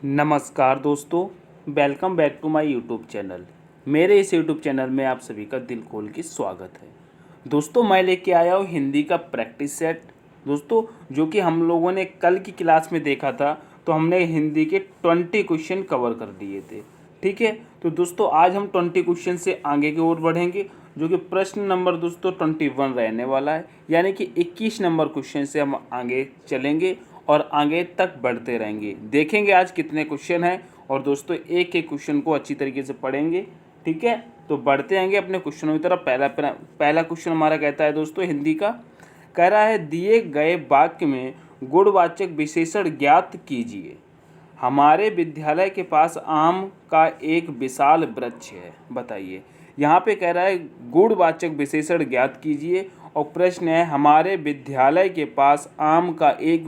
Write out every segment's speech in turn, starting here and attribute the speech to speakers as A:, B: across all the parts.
A: नमस्कार दोस्तों, welcome back to my YouTube channel. मेरे इस यूट्यूब चैनल में आप सभी का दिल खोल के स्वागत है। दोस्तों, मैं लेके आया हूँ हिंदी का प्रैक्टिस सेट। दोस्तों, जो कि हम लोगों ने कल की क्लास में देखा था, तो हमने हिंदी के 20 क्वेश्चन कवर कर दिए थे। ठीक है, तो दोस्तों आज हम 20 क्वेश्चन से आगे की ओर बढ़ेंगे, जो कि प्रश्न नंबर दोस्तों 21 रहने वाला है। यानी कि 21 नंबर क्वेश्चन से हम आगे चलेंगे और आगे तक बढ़ते रहेंगे। देखेंगे आज कितने क्वेश्चन हैं और दोस्तों एक एक क्वेश्चन को अच्छी तरीके से पढ़ेंगे। ठीक है, तो बढ़ते आएंगे अपने क्वेश्चनों की तरफ। पहला क्वेश्चन हमारा कहता है दोस्तों हिंदी का, कह रहा है दिए गए वाक्य में गुणवाचक विशेषण ज्ञात कीजिए। हमारे विद्यालय के पास आम का एक विशाल वृक्ष है। बताइए, यहाँ पे कह रहा है गुणवाचक विशेषण ज्ञात कीजिए और प्रश्न है हमारे विद्यालय के पास आम का एक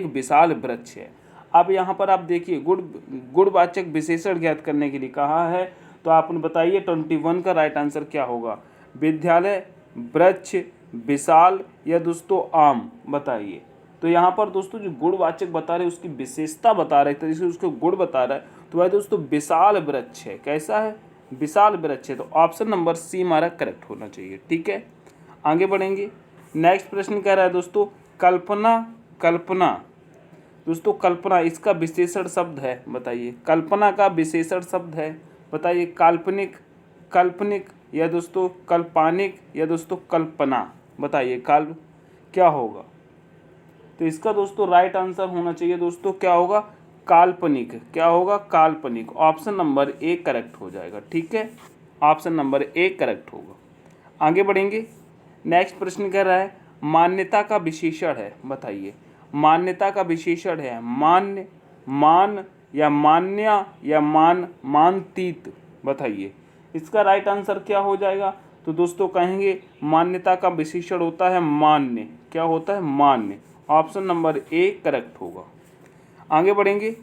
A: विशाल वृक्ष है। अब यहाँ पर आप देखिए गुणवाचक विशेषण ज्ञात करने के लिए कहा है, तो आप बताइए 21 का राइट आंसर क्या होगा। विद्यालय, वृक्ष, विशाल या दोस्तों आम। बताइए, तो यहाँ पर दोस्तों जो गुणवाचक बता रहे उसकी विशेषता बता रहे, तरीके से उसके गुण बता रहा है, तो भाई दोस्तों विशाल वृक्ष है। कैसा है? विशाल वृक्ष है। तो ऑप्शन नंबर सी हमारा करेक्ट होना चाहिए। ठीक है, आगे बढ़ेंगे। नेक्स्ट प्रश्न कह रहा है दोस्तों कल्पना। कल्पना दोस्तों, कल्पना इसका विशेषण शब्द है। बताइए, कल्पना का विशेषण शब्द है। बताइए, काल्पनिक, काल्पनिक या दोस्तों कल्पानिक या दोस्तों कल्पना। बताइए क्या होगा? तो इसका दोस्तों राइट आंसर होना चाहिए दोस्तों क्या होगा? काल्पनिक। क्या होगा? काल्पनिक। ऑप्शन नंबर ए करेक्ट हो जाएगा। ठीक है, ऑप्शन नंबर ए करेक्ट होगा। आगे बढ़ेंगे। नेक्स्ट प्रश्न कह रहा है मान्यता का विशेषण है। बताइए, मान्यता का विशेषण है मान्य, मान या मान्या या मानतीत। बताइए, इसका राइट आंसर क्या हो जाएगा? तो दोस्तों कहेंगे मान्यता का विशेषण होता है मान्य। क्या होता है? मान्य। ऑप्शन नंबर ए करेक्ट होगा। आगे बढ़ेंगे।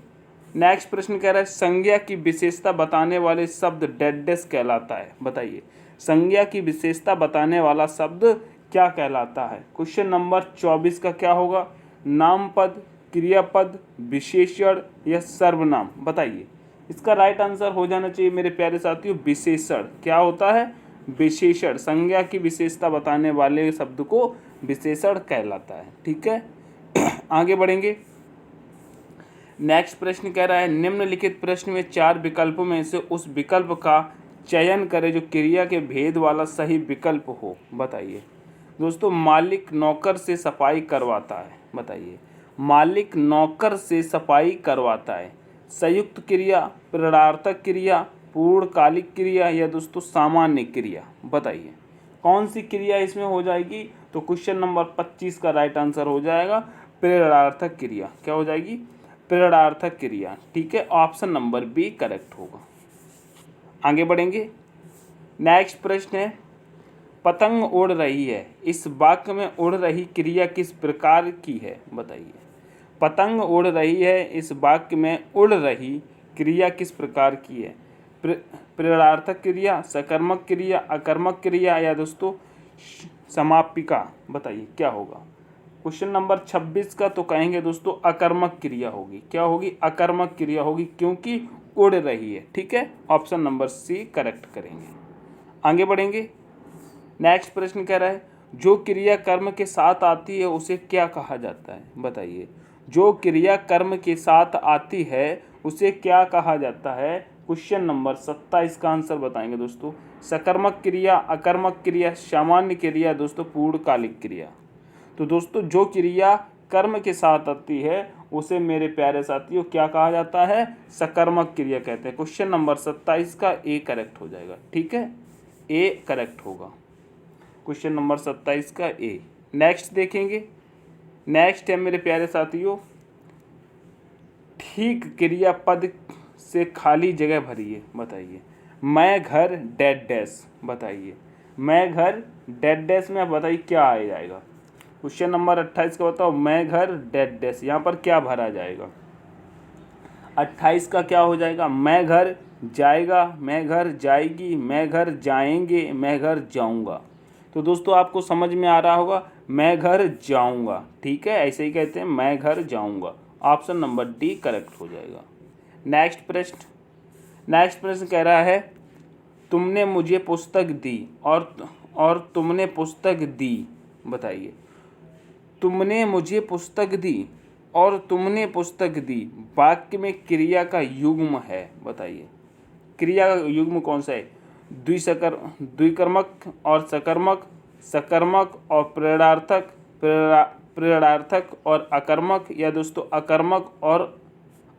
A: नेक्स्ट प्रश्न कह रहा है संज्ञा की विशेषता बताने वाले शब्द डैश कहलाता है। बताइए, संज्ञा की विशेषता बताने वाला शब्द क्या कहलाता है? क्वेश्चन नंबर 24 का क्या होगा? नामपद, क्रियापद, विशेषण या सर्वनाम। बताइए, इसका राइट आंसर हो जाना चाहिए मेरे प्यारे साथियों विशेषण। क्या होता है? विशेषण। संज्ञा की विशेषता बताने वाले शब्द को विशेषण कहलाता है। ठीक है, आगे बढ़ेंगे। नेक्स्ट प्रश्न कह रहा है निम्नलिखित प्रश्न में 4 विकल्पों में से उस विकल्प का चयन करें जो क्रिया के भेद वाला सही विकल्प हो। बताइए, दोस्तों मालिक नौकर से सफाई करवाता है। बताइए, मालिक नौकर से सफाई करवाता है। संयुक्त क्रिया, प्रेरणार्थक क्रिया, पूर्णकालिक क्रिया या दोस्तों सामान्य क्रिया। बताइए, कौन सी क्रिया इसमें हो जाएगी? तो क्वेश्चन नंबर 25 का राइट आंसर हो जाएगा प्रेरणार्थक क्रिया। क्या हो जाएगी? प्रेरणार्थक क्रिया। ठीक है, ऑप्शन नंबर बी करेक्ट होगा। आगे बढ़ेंगे। नेक्स्ट प्रश्न है पतंग उड़ रही है, इस वाक्य में उड़ रही क्रिया किस प्रकार की है? बताइए, पतंग उड़ रही है, इस वाक्य में उड़ रही क्रिया किस प्रकार की है? प्रेरणार्थक क्रिया, सकर्मक क्रिया, अकर्मक क्रिया या दोस्तों समापिका। बताइए क्या होगा? क्वेश्चन नंबर 26 का तो कहेंगे दोस्तों अकर्मक क्रिया होगी। क्या होगी? अकर्मक क्रिया होगी, क्योंकि उड़ रही है। ठीक है, ऑप्शन नंबर सी करेक्ट करेंगे। आगे बढ़ेंगे। नेक्स्ट प्रश्न कह रहा है जो क्रिया कर्म के साथ आती है उसे क्या कहा जाता है? बताइए, जो क्रिया कर्म के साथ आती है उसे क्या कहा जाता है? क्वेश्चन नंबर 27 का आंसर बताएंगे दोस्तों सकर्मक क्रिया, अकर्मक क्रिया, सामान्य क्रिया, दोस्तों पूर्णकालिक क्रिया। तो दोस्तों जो क्रिया कर्म के साथ आती है उसे मेरे प्यारे साथियों क्या कहा जाता है? सकर्मक क्रिया कहते हैं। क्वेश्चन नंबर 27 का ए करेक्ट हो जाएगा। ठीक है, ए करेक्ट होगा क्वेश्चन नंबर 27 का ए। नेक्स्ट देखेंगे। नेक्स्ट है मेरे प्यारे साथियों ठीक क्रियापद से खाली जगह भरिए। बताइए, मैं घर डैड डैश। बताइए, मैं घर डैड डैश में बताइए क्या आ जाएगा? क्वेश्चन नंबर 28 का बताओ मैं घर डैड डैश, यहाँ पर क्या भरा जाएगा? 28 का क्या हो जाएगा? मैं घर जाएगा, मैं घर जाएगी, मैं घर जाएंगे, मैं घर जाऊंगा। तो दोस्तों आपको समझ में आ रहा होगा मैं घर जाऊंगा। ठीक है, ऐसे ही कहते हैं मैं घर जाऊंगा। ऑप्शन नंबर डी करेक्ट हो जाएगा। नेक्स्ट प्रश्न कह रहा है तुमने मुझे पुस्तक दी और तुमने पुस्तक दी। बताइए, तुमने मुझे पुस्तक दी और तुमने पुस्तक दी वाक्य में क्रिया का युग्म है। बताइए, क्रिया का युग्म कौन सा है? द्विकर्मक और सकर्मक, सकर्मक और प्रेरणार्थक और अकर्मक, या दोस्तों अकर्मक और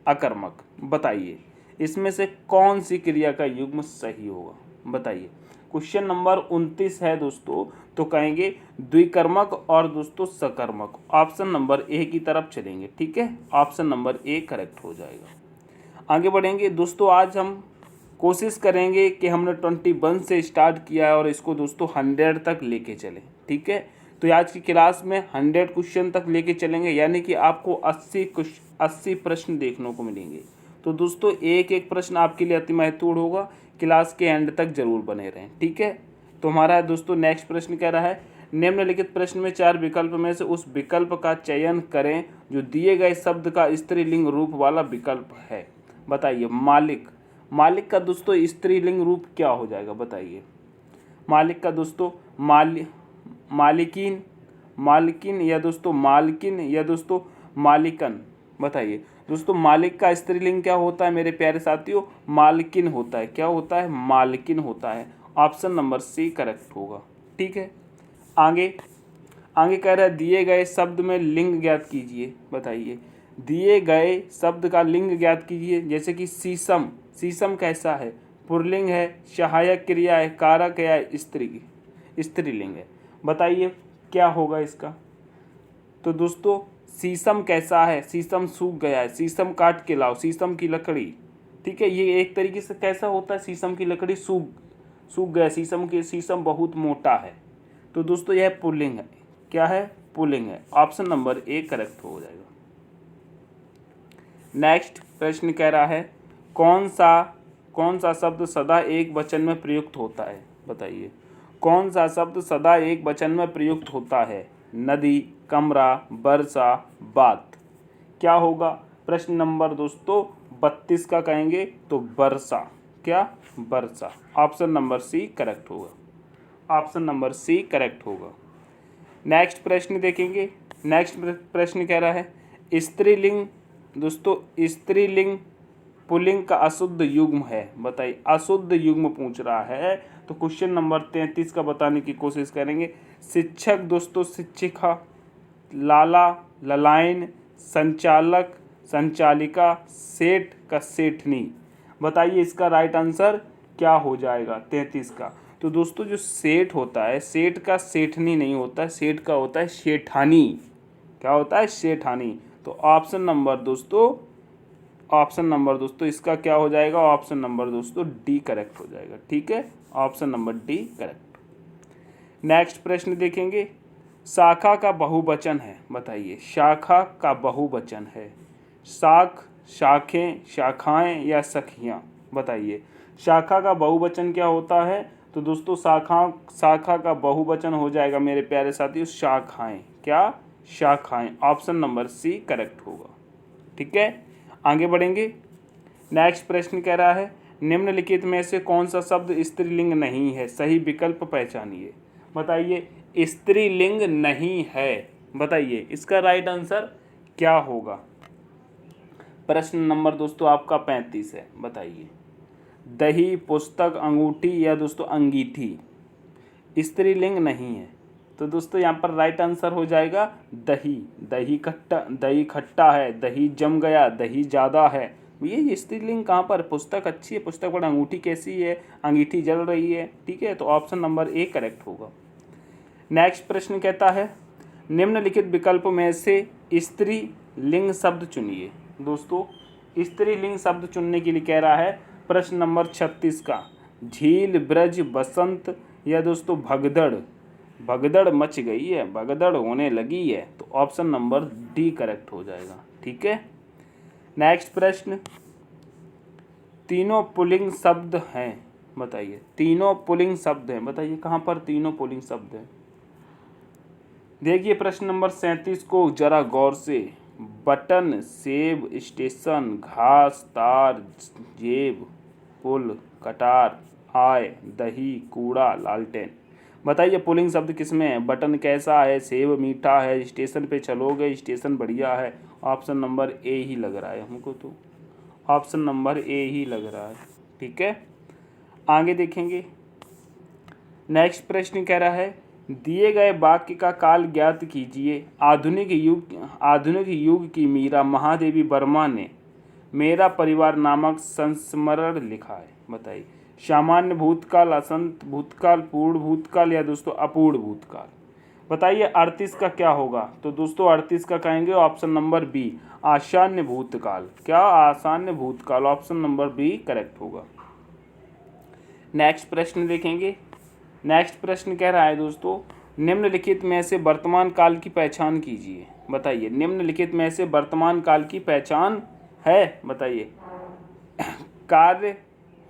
A: अकर्मक। बताइए, इसमें से कौन सी क्रिया का युग्म सही होगा? बताइए। क्वेश्चन नंबर 29 है दोस्तों, तो कहेंगे द्विकर्मक और दोस्तों सकर्मक। ऑप्शन नंबर ए की तरफ चलेंगे। ठीक है, ऑप्शन नंबर ए करेक्ट हो जाएगा। आगे बढ़ेंगे दोस्तों। आज हम कोशिश करेंगे कि हमने 21 से स्टार्ट किया है और इसको दोस्तों 100 तक लेके चलें। ठीक है, तो आज की क्लास में 100 क्वेश्चन तक लेके चलेंगे, यानी कि आपको 80 प्रश्न देखने को मिलेंगे। तो दोस्तों एक एक प्रश्न आपके लिए अति महत्वपूर्ण होगा, क्लास के एंड तक जरूर बने रहें। ठीक है, तो हमारा दोस्तों नेक्स्ट प्रश्न कह रहा है निम्नलिखित प्रश्न में 4 विकल्प में से उस विकल्प का चयन करें जो दिए गए शब्द का स्त्रीलिंग रूप वाला विकल्प है। बताइए, मालिक का दोस्तों स्त्रीलिंग रूप क्या हो जाएगा? बताइए, मालिक का दोस्तों मालिकिन या दोस्तों मालकिन या दोस्तों मालिकन। बताइए दोस्तों, मालिक का स्त्रीलिंग क्या होता है मेरे प्यारे साथियों? मालकिन होता है। क्या होता है? मालकिन होता है। ऑप्शन नंबर सी करेक्ट होगा। ठीक है, आगे कह रहा है दिए गए शब्द में लिंग ज्ञात कीजिए। बताइए, दिए गए शब्द का लिंग ज्ञात कीजिए। जैसे कि शीशम कैसा है? पुल्लिंग है, सहायक क्रिया है, कारक है या स्त्रीलिंग है? बताइए क्या होगा इसका? तो दोस्तों शीशम कैसा है? शीशम सूख गया है, शीशम काट के लाओ, शीशम की लकड़ी। ठीक है, ये एक तरीके से कैसा होता है? शीशम की लकड़ी सूख गया, शीशम बहुत मोटा है। तो दोस्तों यह पुल्लिंग है। क्या है? पुल्लिंग है। ऑप्शन नंबर ए करेक्ट हो जाएगा। नेक्स्ट प्रश्न कह रहा है कौन सा शब्द सदा एक वचन में प्रयुक्त होता है? बताइए, कौन सा शब्द सदा एक वचन में प्रयुक्त होता है? नदी, कमरा, वर्षा, बात। क्या होगा? प्रश्न नंबर दोस्तों 32 का कहेंगे तो वर्षा। क्या? वर्षा। ऑप्शन नंबर सी करेक्ट होगा। ऑप्शन नंबर सी करेक्ट होगा। नेक्स्ट प्रश्न देखेंगे। नेक्स्ट प्रश्न कह रहा है स्त्रीलिंग दोस्तों स्त्रीलिंग पुल्लिंग का अशुद्ध युग्म है। बताइए, अशुद्ध युग्म पूछ रहा है, तो क्वेश्चन नंबर 33 का बताने की कोशिश करेंगे। शिक्षक दोस्तों शिक्षिका, लाला ललाइन, संचालक संचालिका, सेठ का सेठनी। बताइए इसका राइट आंसर क्या हो जाएगा 33 का? तो दोस्तों जो सेठ होता है, सेठ का सेठनी नहीं होता है, सेठ का होता है सेठानी। क्या होता है? सेठानी। तो ऑप्शन नंबर दोस्तों इसका क्या हो जाएगा? ऑप्शन नंबर दोस्तों डी करेक्ट हो जाएगा। ठीक है, option number D correct. Next प्रश्न देखेंगे। शाखा का बहुवचन है। बताइए, शाखा का बहुवचन है। शाख, शाखें, शाखाएं या सखियां। बताइए शाखा का बहुवचन क्या होता है? तो दोस्तों शाखा का बहुवचन हो जाएगा मेरे प्यारे साथियों शाखाएं। क्या? शाखाएं। ऑप्शन नंबर सी करेक्ट होगा। ठीक है, आगे बढ़ेंगे। नेक्स्ट प्रश्न कह रहा है निम्नलिखित में से कौन सा शब्द स्त्रीलिंग नहीं है? सही विकल्प पहचानिए। बताइए स्त्रीलिंग नहीं है। बताइए इसका राइट आंसर क्या होगा? प्रश्न नंबर दोस्तों आपका 35 है। बताइए दही, पुस्तक, अंगूठी या दोस्तों अंगीठी स्त्रीलिंग नहीं है। तो दोस्तों यहाँ पर राइट आंसर हो जाएगा दही। दही खट्टा है, दही जम गया, दही ज़्यादा है। ये स्त्रीलिंग कहाँ पर? पुस्तक अच्छी है, पुस्तक पर अंगूठी कैसी है? अंगीठी जल रही है। ठीक है, तो ऑप्शन नंबर ए करेक्ट होगा। नेक्स्ट प्रश्न कहता है निम्नलिखित विकल्प में से स्त्रीलिंग शब्द चुनिए। दोस्तों स्त्रीलिंग शब्द चुनने के लिए कह रहा है प्रश्न नंबर 36 का झील, ब्रज, बसंत या दोस्तों भगदड़ मच गई है, भगदड़ होने लगी है। तो ऑप्शन नंबर डी करेक्ट हो जाएगा। ठीक है, नेक्स्ट प्रश्न तीनों पुल्लिंग शब्द हैं। बताइए तीनों पुल्लिंग शब्द हैं। बताइए कहाँ पर तीनों पुल्लिंग शब्द हैं? देखिए प्रश्न नंबर 37 को जरा गौर से बटन, सेब, स्टेशन, घास, तार, जेब, पुल, कटार, आय, दही, कूड़ा, लालटेन। बताइए पुलिंग शब्द किसमें है? बटन कैसा है, सेब मीठा है, स्टेशन पे चलोगे, स्टेशन बढ़िया है। ऑप्शन नंबर ए ही लग रहा है हमको, तो ऑप्शन नंबर ए ही लग रहा है। ठीक है, आगे देखेंगे। नेक्स्ट प्रश्न कह रहा है दिए गए वाक्य का काल ज्ञात कीजिए। आधुनिक युग की मीरा महादेवी वर्मा ने मेरा परिवार नामक संस्मरण लिखा है। बताइए सामान्य भूतकाल, असंत भूतकाल, पूर्ण भूतकाल या दोस्तों अपूर्ण भूतकाल। बताइए 38 का क्या होगा? तो दोस्तों 38 का कहेंगे ऑप्शन नंबर बी, आसान्य भूतकाल। क्या? आसान्य भूतकाल। ऑप्शन नंबर बी करेक्ट होगा। नेक्स्ट प्रश्न देखेंगे। नेक्स्ट प्रश्न कह रहा है दोस्तों निम्नलिखित में से वर्तमान काल की पहचान कीजिए। बताइए निम्नलिखित में से वर्तमान काल की पहचान है। बताइए कार्य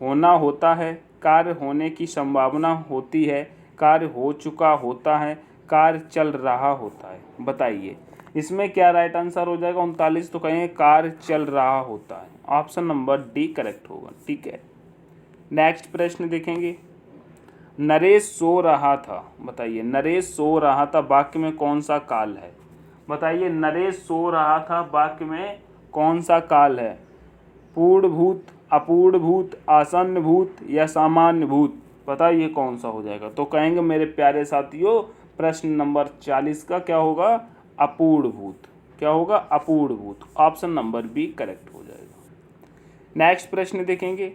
A: होना होता है, कार्य होने की संभावना होती है, कार्य हो चुका होता है, कार्य चल रहा होता है। बताइए इसमें क्या राइट आंसर हो जाएगा? 39 तो कहेंगे कार्य चल रहा होता है। ऑप्शन नंबर डी करेक्ट होगा। ठीक है, नेक्स्ट प्रश्न देखेंगे। नरेश सो रहा था। बताइए नरेश सो रहा था वाक्य में कौन सा काल है? बताइए नरेश सो रहा था वाक्य में कौन सा काल है? पूर्ण भूत, अपूर्ण भूत, आसन्न भूत या सामान्य भूत? बताइए कौन सा हो जाएगा? तो कहेंगे मेरे प्यारे साथियों प्रश्न नंबर 40 का क्या होगा? अपूर्ण भूत। क्या होगा? अपूर्ण भूत। ऑप्शन नंबर बी करेक्ट हो जाएगा। नेक्स्ट प्रश्न देखेंगे।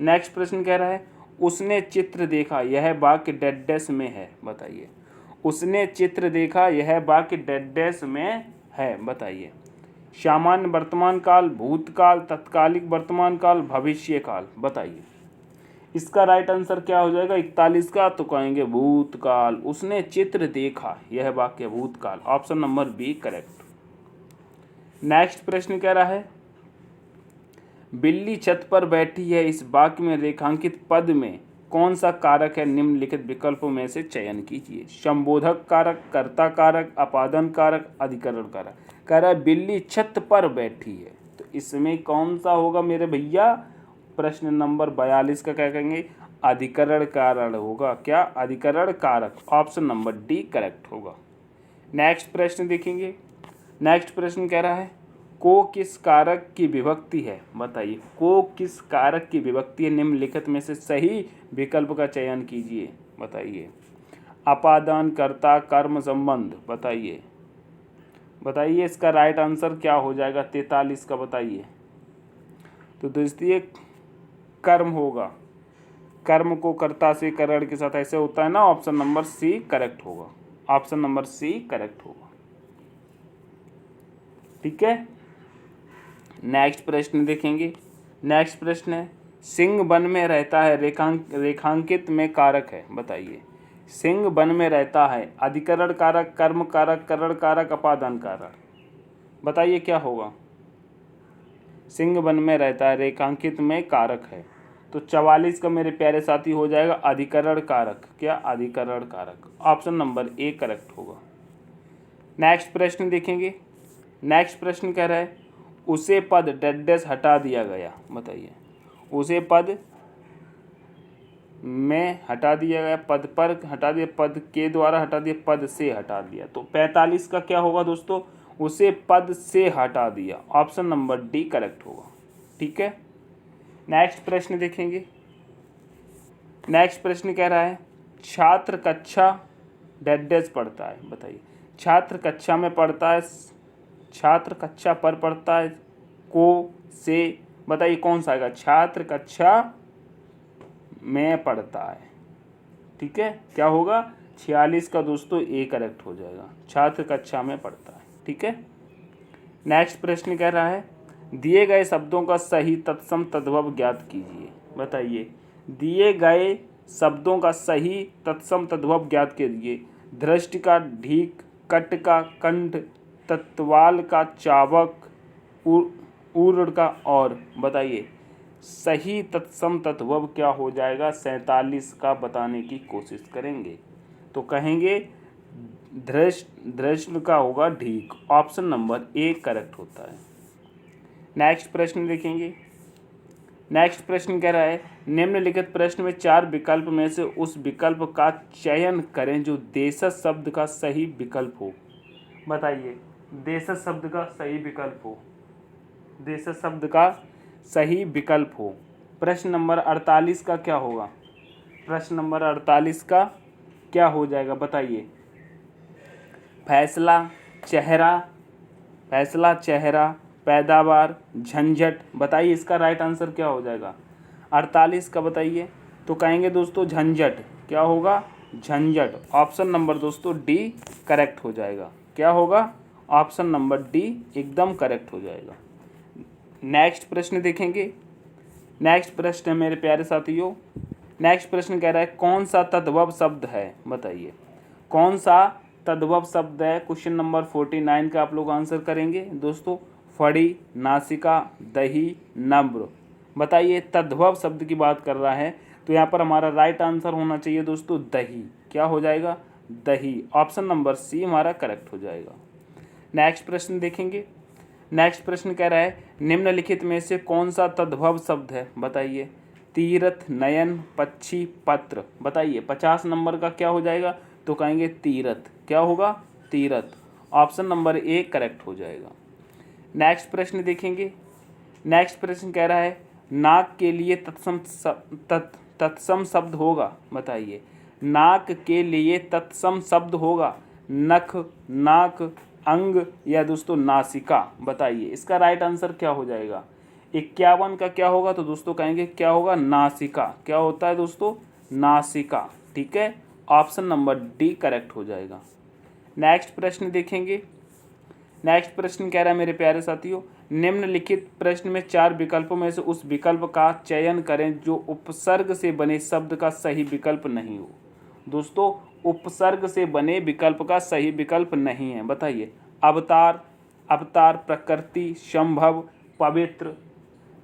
A: नेक्स्ट प्रश्न कह रहा है उसने चित्र देखा यह वाक्य डेड डैश में है। बताइए उसने चित्र देखा यह वाक्य डेड डैश में है। बताइए सामान्य वर्तमान काल, भूतकाल, तत्कालिक वर्तमान काल, भविष्य काल। बताइए इसका राइट आंसर क्या हो जाएगा? 41 का तो कहेंगे भूतकाल। उसने चित्र देखा यह वाक्य भूतकाल। Option number B correct. Next प्रश्न कह रहा है बिल्ली छत पर बैठी है इस वाक्य में रेखांकित पद में कौन सा कारक है? निम्नलिखित विकल्पों में से चयन कीजिए। संबोधक कारक, कर्ता कारक, अपादन कारक, अधिकरण कारक। कह रहा है बिल्ली छत पर बैठी है, तो इसमें कौन सा होगा मेरे भैया? प्रश्न नंबर 42 का क्या कहेंगे? अधिकरण कारण होगा। क्या? अधिकरण कारक। ऑप्शन नंबर डी करेक्ट होगा। नेक्स्ट प्रश्न देखेंगे। नेक्स्ट प्रश्न कह रहा है को किस कारक की विभक्ति है? बताइए को किस कारक की विभक्ति है? निम्नलिखित में से सही विकल्प का चयन कीजिए। बताइए अपादान, कर्ता, कर्म, संबंध। बताइए बताइए इसका राइट आंसर क्या हो जाएगा? 43 का। बताइए तो दोस्तों ये कर्म होगा। कर्म को कर्ता से करण के साथ ऐसे होता है ना। ऑप्शन नंबर सी करेक्ट होगा। ऑप्शन नंबर सी करेक्ट होगा। ठीक है, नेक्स्ट प्रश्न देखेंगे। नेक्स्ट प्रश्न है सिंह वन में रहता है रेखांकित में कारक है। बताइए सिंह वन में रहता है अधिकरण कारक, कर्म कारक, करण कारक, अपादान कारक। बताइए क्या होगा? सिंह वन में रहता है रेखांकित में कारक है, तो 44 का मेरे प्यारे साथी हो जाएगा अधिकरण कारक। क्या? अधिकरण कारक। ऑप्शन नंबर ए करेक्ट होगा। नेक्स्ट प्रश्न देखेंगे। नेक्स्ट प्रश्न कह रहा है उसे पद डेड डैश हटा दिया गया। बताइए उसे पद में हटा दिया गया, पद पर हटा दिया, पद के द्वारा हटा दिया, पद से हटा दिया। तो 45 का क्या होगा दोस्तों? उसे पद से हटा दिया। ऑप्शन नंबर डी करेक्ट होगा। ठीक है, नेक्स्ट प्रश्न देखेंगे। नेक्स्ट प्रश्न कह रहा है छात्र कक्षा डेड डैश पढ़ता है। बताइए छात्र कक्षा में पढ़ता है, छात्र कक्षा पर पढ़ता है, को से। बताइए कौन सा आएगा? छात्र कक्षा में पढ़ता है। ठीक है, क्या होगा? 46 का दोस्तों ए करेक्ट हो जाएगा। छात्र कक्षा में पढ़ता है। ठीक है, नेक्स्ट प्रश्न कह रहा है दिए गए शब्दों का सही तत्सम तद्भव ज्ञात कीजिए। बताइए दिए गए शब्दों का सही तत्सम तद्भव ज्ञात कीजिए। दृष्टि का ढीक, कट का कंठ, तत्वाल का चावक, उर्ड का और। बताइए सही तत्सम तद्भव क्या हो जाएगा? 47 का बताने की कोशिश करेंगे। तो कहेंगे धृष्ण का होगा ढीक। ऑप्शन नंबर ए करेक्ट होता है। नेक्स्ट प्रश्न देखेंगे। नेक्स्ट प्रश्न कह रहा है निम्नलिखित प्रश्न में 4 विकल्प में से उस विकल्प का चयन करें जो देशज शब्द का सही विकल्प हो। बताइए, देशज शब्द का सही विकल्प हो, देशज शब्द का सही विकल्प हो। प्रश्न नंबर 48 का क्या होगा? प्रश्न नंबर 48 का क्या हो जाएगा बताइए? फैसला, चेहरा, फैसला, चेहरा, पैदावार, झंझट। बताइए इसका राइट आंसर क्या हो जाएगा 48 का? बताइए। तो कहेंगे दोस्तों झंझट। क्या होगा? झंझट। ऑप्शन नंबर दोस्तों डी करेक्ट हो जाएगा। क्या होगा? ऑप्शन नंबर डी एकदम करेक्ट हो जाएगा। नेक्स्ट प्रश्न देखेंगे। नेक्स्ट प्रश्न है मेरे प्यारे साथियों, नेक्स्ट प्रश्न कह रहा है कौन सा तद्भव शब्द है? बताइए कौन सा तद्भव शब्द है। क्वेश्चन नंबर 49 का आप लोग आंसर करेंगे दोस्तों। फड़ी, नासिका, दही, नम्र। बताइए तद्भव शब्द की बात कर रहा है तो यहाँ पर हमारा राइट आंसर होना चाहिए दोस्तों दही। क्या हो जाएगा? दही। ऑप्शन नंबर सी हमारा करेक्ट हो जाएगा। नेक्स्ट प्रश्न देखेंगे। नेक्स्ट प्रश्न कह रहा है निम्नलिखित में से कौन सा तद्भव शब्द है? बताइए। तीर्थ, नयन, पक्षी, पत्र। बताइए 50 नंबर का क्या हो जाएगा? तो कहेंगे तीर्थ। क्या होगा? तीर्थ। ऑप्शन नंबर ए करेक्ट हो जाएगा। नेक्स्ट प्रश्न देखेंगे। नेक्स्ट प्रश्न कह रहा है नाक के लिए तत्सम शब्द होगा। बताइए नाक के लिए तत्सम शब्द होगा नख, नाक, अंग या दोस्तों नासिका। बताइए इसका राइट आंसर क्या हो जाएगा? 51 का क्या होगा? तो दोस्तों कहेंगे क्या होगा? नासिका। क्या होता है दोस्तों? नासिका। ठीक है, ऑप्शन नंबर डी करेक्ट हो जाएगा। नेक्स्ट प्रश्न देखेंगे। नेक्स्ट प्रश्न कह रहा है मेरे प्यारे साथियों निम्नलिखित प्रश्न में 4 विकल्पों में से उस विकल्प का चयन करें जो उपसर्ग से बने शब्द का सही विकल्प नहीं हो। दोस्तों उपसर्ग से बने विकल्प का सही विकल्प नहीं है। बताइए अवतार, अवतार, प्रकृति, संभव, पवित्र,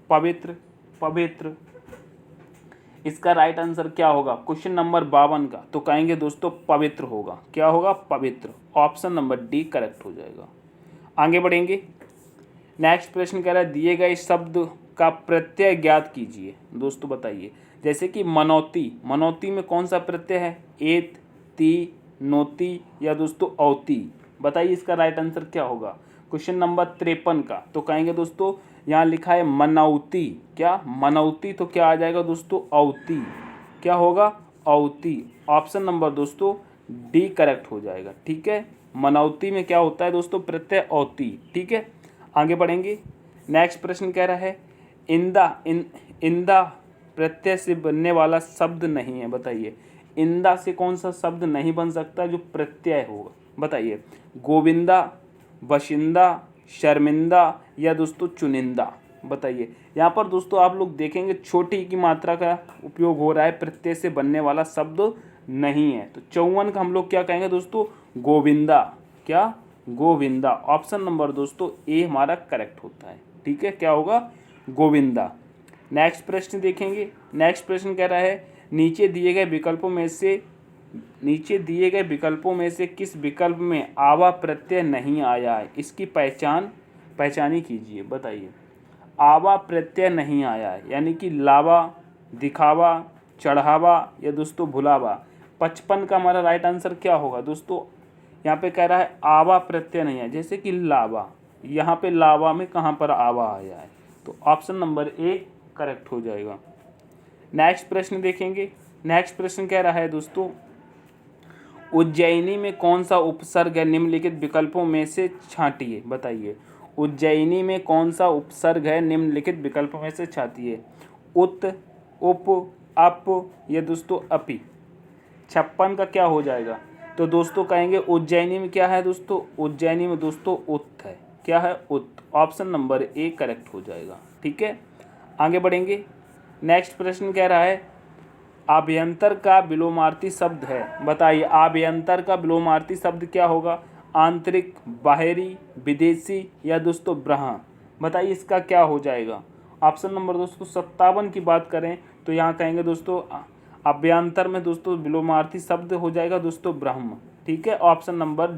A: पवित्र, पवित्र। इसका राइट आंसर क्या होगा क्वेश्चन नंबर 52 का? तो कहेंगे दोस्तों पवित्र होगा। क्या होगा? पवित्र। ऑप्शन नंबर डी करेक्ट हो जाएगा। आगे बढ़ेंगे। नेक्स्ट प्रश्न कह रहा है दिए गए शब्द का प्रत्यय ज्ञात कीजिए। दोस्तों बताइए जैसे कि मनौती, मनौती में कौन सा प्रत्यय है? एत, ती, नोती या दोस्तों औती। बताइए इसका राइट आंसर क्या होगा क्वेश्चन नंबर 53 का? तो कहेंगे दोस्तों यहाँ लिखा है मनौती। क्या? मनौती। तो क्या आ जाएगा दोस्तों? औती। क्या होगा? औती। ऑप्शन नंबर दोस्तों डी करेक्ट हो जाएगा। ठीक है, मनौती में क्या होता है दोस्तों? प्रत्यय औती। ठीक है, आगे बढ़ेंगे। नेक्स्ट प्रश्न कह रहा है इंदा प्रत्यय से बनने वाला शब्द नहीं है। बताइए इंदा से कौन सा शब्द नहीं बन सकता जो प्रत्यय होगा? बताइए गोविंदा, बशिंदा, शर्मिंदा या दोस्तों चुनिंदा। बताइए यहाँ पर दोस्तों आप लोग देखेंगे छोटी की मात्रा का उपयोग हो रहा है, प्रत्यय से बनने वाला शब्द नहीं है। तो 54 का हम लोग क्या कहेंगे दोस्तों? गोविंदा। क्या? गोविंदा। ऑप्शन नंबर दोस्तों ए हमारा करेक्ट होता है। ठीक है, क्या होगा? गोविंदा। नेक्स्ट प्रश्न देखेंगे। नेक्स्ट प्रश्न कह रहा है नीचे दिए गए विकल्पों में से किस विकल्प में आवा प्रत्यय नहीं आया है? इसकी पहचानी कीजिए। बताइए आवा प्रत्यय नहीं आया है यानी कि लावा, दिखावा, चढ़ावा या दोस्तों भुलावा। 55 का हमारा राइट आंसर क्या होगा दोस्तों? यहाँ पे कह रहा है आवा प्रत्यय नहीं है, जैसे कि लावा। यहाँ पे लावा में कहाँ पर आवा आया है? तो ऑप्शन नंबर ए करेक्ट हो जाएगा। नेक्स्ट प्रश्न देखेंगे। नेक्स्ट प्रश्न कह रहा है दोस्तों उज्जैनी में कौन सा उपसर्ग है? निम्नलिखित विकल्पों में से छांटिए। बताइए उज्जैनी में कौन सा उपसर्ग है? निम्नलिखित विकल्पों में से छांटिए। उत, उप, अप या दोस्तों अपि। 56 का क्या हो जाएगा? तो दोस्तों कहेंगे उज्जैनी में क्या है दोस्तों? उज्जैनी में दोस्तों उत है। क्या है? उत। ऑप्शन नंबर ए करेक्ट हो जाएगा। ठीक है, आगे बढ़ेंगे। नेक्स्ट प्रश्न कह रहा है आभ्यंतर का विलोमार्थी शब्द है। बताइए आभ्यंतर का विलोमार्थी शब्द क्या होगा? आंतरिक, बाहरी, विदेशी या दोस्तों ब्रह्म। बताइए इसका क्या हो जाएगा? ऑप्शन नंबर दोस्तों 57 की बात करें तो यहाँ कहेंगे दोस्तों अभ्यंतर में दोस्तों विलोमार्थी शब्द हो जाएगा दोस्तों ब्रह्म। ठीक है, ऑप्शन नंबर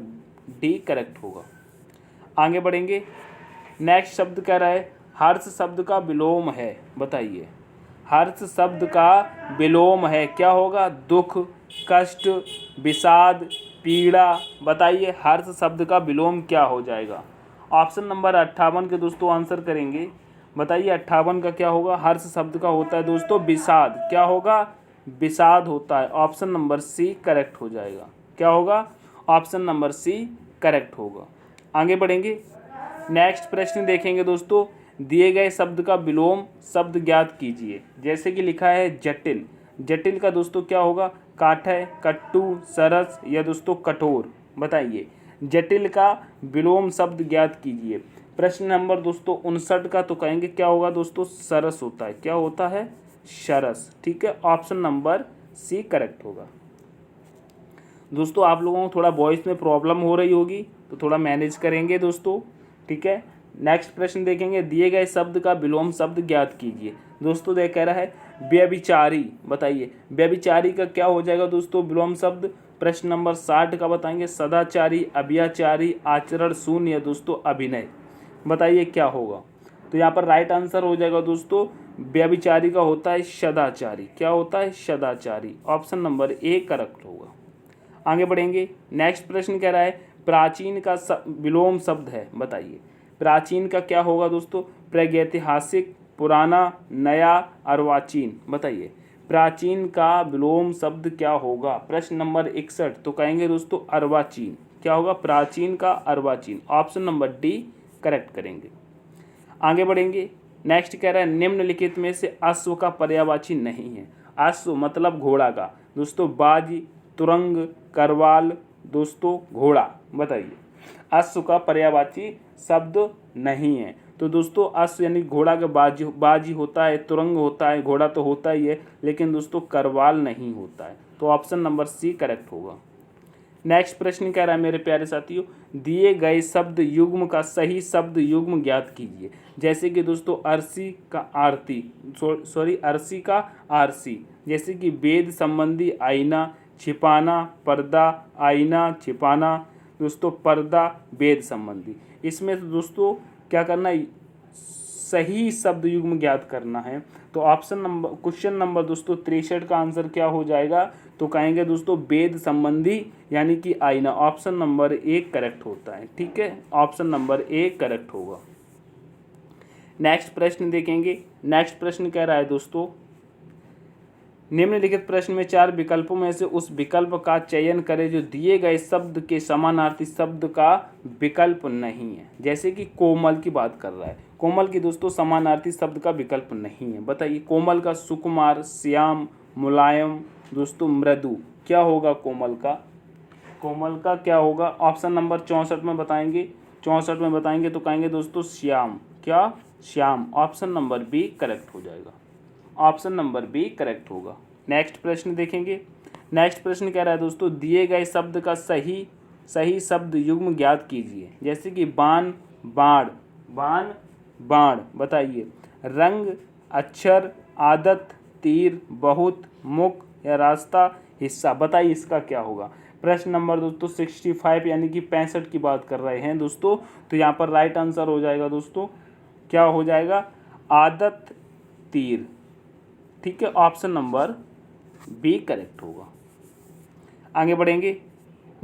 A: डी करेक्ट होगा। आगे बढ़ेंगे। नेक्स्ट शब्द कह रहा है हर्ष शब्द का विलोम है, बताइए। हर्ष शब्द का विलोम है, क्या होगा? दुख, कष्ट, विषाद, पीड़ा। बताइए हर्ष शब्द का विलोम क्या हो जाएगा? ऑप्शन नंबर 58 के दोस्तों आंसर करेंगे। बताइए 58 का क्या होगा? हर्ष शब्द का होता है दोस्तों विषाद। क्या होगा? विषाद होता है। ऑप्शन नंबर सी करेक्ट हो जाएगा। क्या होगा? ऑप्शन नंबर सी करेक्ट होगा। आगे बढ़ेंगे। नेक्स्ट प्रश्न देखेंगे दोस्तों। दिए गए शब्द का विलोम शब्द ज्ञात कीजिए। जैसे कि लिखा है जटिल। जटिल का दोस्तों क्या होगा? काठय, कट्टू, सरस या दोस्तों कठोर। बताइए जटिल का विलोम शब्द ज्ञात कीजिए। प्रश्न नंबर दोस्तों 59 का तो कहेंगे क्या होगा दोस्तों? सरस होता है। क्या होता है? सरस। ठीक है, ऑप्शन नंबर सी करेक्ट होगा। दोस्तों आप लोगों को थोड़ा वॉइस में प्रॉब्लम हो रही होगी तो थोड़ा मैनेज करेंगे दोस्तों, ठीक है। नेक्स्ट प्रश्न देखेंगे। दिए गए शब्द का विलोम शब्द ज्ञात कीजिए। दोस्तों कह रहा है व्यभिचारी। बताइए व्यभिचारी का क्या हो जाएगा दोस्तों विलोम शब्द? प्रश्न नंबर 60 का बताएंगे सदाचारी, अभ्याचारी, आचरण शून्य या दोस्तों अभिनय। बताइए क्या होगा? तो यहाँ पर राइट आंसर हो जाएगा दोस्तों व्यभिचारी का होता है सदाचारी। क्या होता है? सदाचारी। ऑप्शन नंबर ए करेक्ट होगा। आगे बढ़ेंगे। नेक्स्ट प्रश्न कह रहा है प्राचीन का विलोम शब्द है। बताइए प्राचीन का क्या होगा दोस्तों? प्रागैतिहासिक, पुराना, नया, अर्वाचीन। बताइए प्राचीन का विलोम शब्द क्या होगा? प्रश्न नंबर 61 तो कहेंगे दोस्तों अर्वाचीन। क्या होगा? प्राचीन का अर्वाचीन। ऑप्शन नंबर डी करेक्ट करेंगे। आगे बढ़ेंगे। नेक्स्ट कह रहा है निम्नलिखित में से अश्व का पर्यायवाची नहीं है। अश्व मतलब घोड़ा का दोस्तों बाजी, तुरंग, करवाल, दोस्तों घोड़ा। बताइए अश्व का पर्यायवाची शब्द नहीं है। तो दोस्तों अश्व यानी घोड़ा का बाजी होता है, तुरंग होता है, घोड़ा तो होता ही है, लेकिन दोस्तों करवाल नहीं होता है। तो ऑप्शन नंबर सी करेक्ट होगा। नेक्स्ट प्रश्न कह रहा है मेरे प्यारे साथियों दिए गए शब्द युग्म का सही शब्द युग्म ज्ञात कीजिए। जैसे कि दोस्तों अरसी का आरती, अरसी का आरसी। जैसे कि वेद संबंधी आईना, छिपाना, पर्दा, आईना, छिपाना, दोस्तों पर्दा, वेद संबंधी। इसमें दोस्तों क्या करना है? सही शब्द युग्म ज्ञात करना है। तो ऑप्शन नंबर क्वेश्चन नंबर दोस्तों 63 का आंसर क्या हो जाएगा? तो कहेंगे दोस्तों वेद संबंधी यानी कि आईना। ऑप्शन नंबर ए करेक्ट होता है। ठीक है, ऑप्शन नंबर ए करेक्ट होगा। नेक्स्ट प्रश्न देखेंगे। नेक्स्ट प्रश्न कह रहा है दोस्तों निम्नलिखित प्रश्न में 4 विकल्पों में से उस विकल्प का चयन करें जो दिए गए शब्द के समानार्थी शब्द का विकल्प नहीं है। जैसे कि कोमल की बात कर रहा है। कोमल की दोस्तों समानार्थी शब्द का विकल्प नहीं है। बताइए कोमल का सुकुमार, श्याम, मुलायम, दोस्तों मृदु। क्या होगा कोमल का? कोमल का क्या होगा? ऑप्शन नंबर 64 में बताएंगे। 64 में बताएंगे तो कहेंगे दोस्तों श्याम। क्या? Shyam. Option number B correct हो जाएगा। ऑप्शन नंबर बी करेक्ट होगा। नेक्स्ट प्रश्न देखेंगे। नेक्स्ट प्रश्न कह रहा है दोस्तों दिए गए शब्द का सही शब्द युग्म ज्ञात कीजिए। जैसे कि बाण, बाण, बाण, बाण। बताइए रंग, अक्षर, आदत, तीर, बहुत, मुख या रास्ता, हिस्सा। बताइए इसका क्या होगा? प्रश्न नंबर दोस्तों 65 यानी कि 65 की बात कर रहे हैं दोस्तों। तो यहाँ पर राइट आंसर हो जाएगा दोस्तों क्या हो जाएगा? आदत, तीर। ठीक है, ऑप्शन नंबर बी करेक्ट होगा। आगे बढ़ेंगे।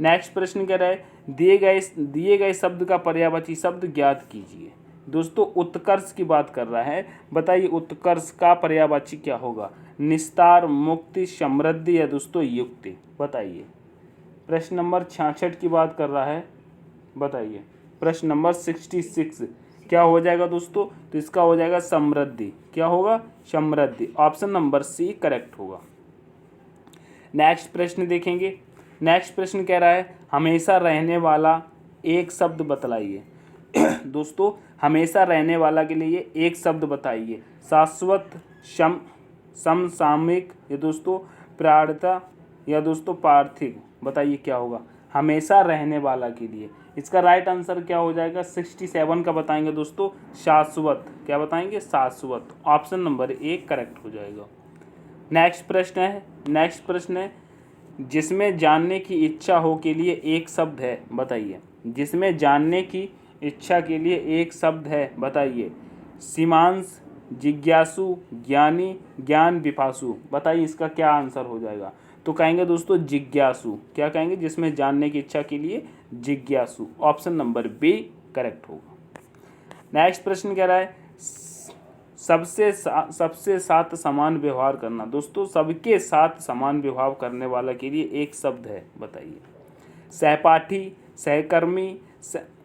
A: नेक्स्ट प्रश्न कह रहा है दिए गए शब्द का पर्यायवाची शब्द ज्ञात कीजिए। दोस्तों उत्कर्ष की बात कर रहा है। बताइए उत्कर्ष का पर्यायवाची क्या होगा? निस्तार, मुक्ति, समृद्धि या दोस्तों युक्ति। बताइए प्रश्न नंबर 66 की बात कर रहा है। बताइए प्रश्न नंबर 66 क्या हो जाएगा दोस्तों? तो इसका हो जाएगा समृद्धि। क्या होगा? समृद्धि। ऑप्शन नंबर सी करेक्ट होगा। नेक्स्ट प्रश्न देखेंगे। नेक्स्ट प्रश्न कह रहा है हमेशा रहने वाला एक शब्द बतलाइए। दोस्तों हमेशा रहने वाला के लिए एक शब्द बताइए। शाश्वत, समसामयिक या दोस्तों प्राणता या दोस्तों पार्थिव। बताइए क्या होगा हमेशा रहने वाला के लिए? इसका राइट आंसर क्या हो जाएगा? 67 का बताएंगे दोस्तों शाश्वत। क्या बताएंगे? शाश्वत। ऑप्शन नंबर ए करेक्ट हो जाएगा। नेक्स्ट प्रश्न है जिसमें जानने की इच्छा हो के लिए एक शब्द है, बताइए। जिसमें जानने की इच्छा के लिए एक शब्द है, बताइए। सीमांश, जिज्ञासु, ज्ञानी, ज्ञान पिपासु, बताइए इसका क्या आंसर हो जाएगा। तो कहेंगे दोस्तों जिज्ञासु। क्या कहेंगे, जिसमें जानने की इच्छा के लिए जिज्ञासु। ऑप्शन नंबर बी करेक्ट होगा। नेक्स्ट प्रश्न कह रहा है सबसे साथ समान व्यवहार करना। दोस्तों सबके साथ समान व्यवहार करने वाला के लिए एक शब्द है, बताइए। सहपाठी, सहकर्मी,